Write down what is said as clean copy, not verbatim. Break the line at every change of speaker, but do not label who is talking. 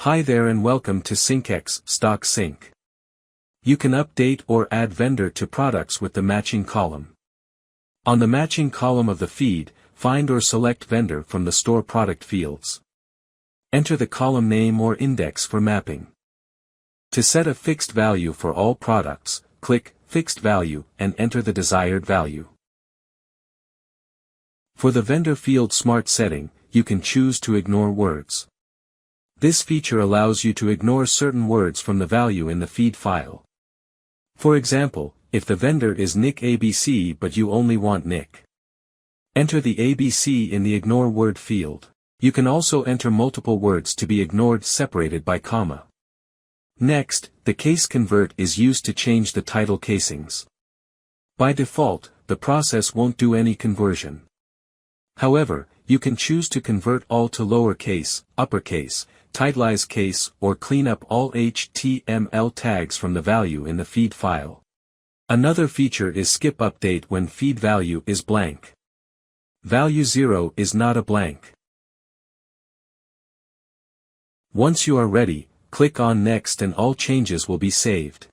Hi there and welcome to syncX Stock Sync. You can update or add vendor to products with the matching column. On the matching column of the feed, find or select vendor from the store product fields. Enter the column name or index for mapping. To set a fixed value for all products, click Fixed Value and enter the desired value. For the vendor field smart setting, you can choose to ignore words. This feature allows you to ignore certain words from the value in the feed file. For example, if the vendor is Nick ABC but you only want Nick, enter the ABC in the Ignore Word field. You can also enter multiple words to be ignored separated by comma. Next, the case convert is used to change the title casings. By default, the process won't do any conversion. However, you can choose to convert all to lowercase, uppercase, titleize case or clean up all HTML tags from the value in the feed file. Another feature is skip update when feed value is blank. Value 0 is not a blank. Once you are ready, click on Next and all changes will be saved.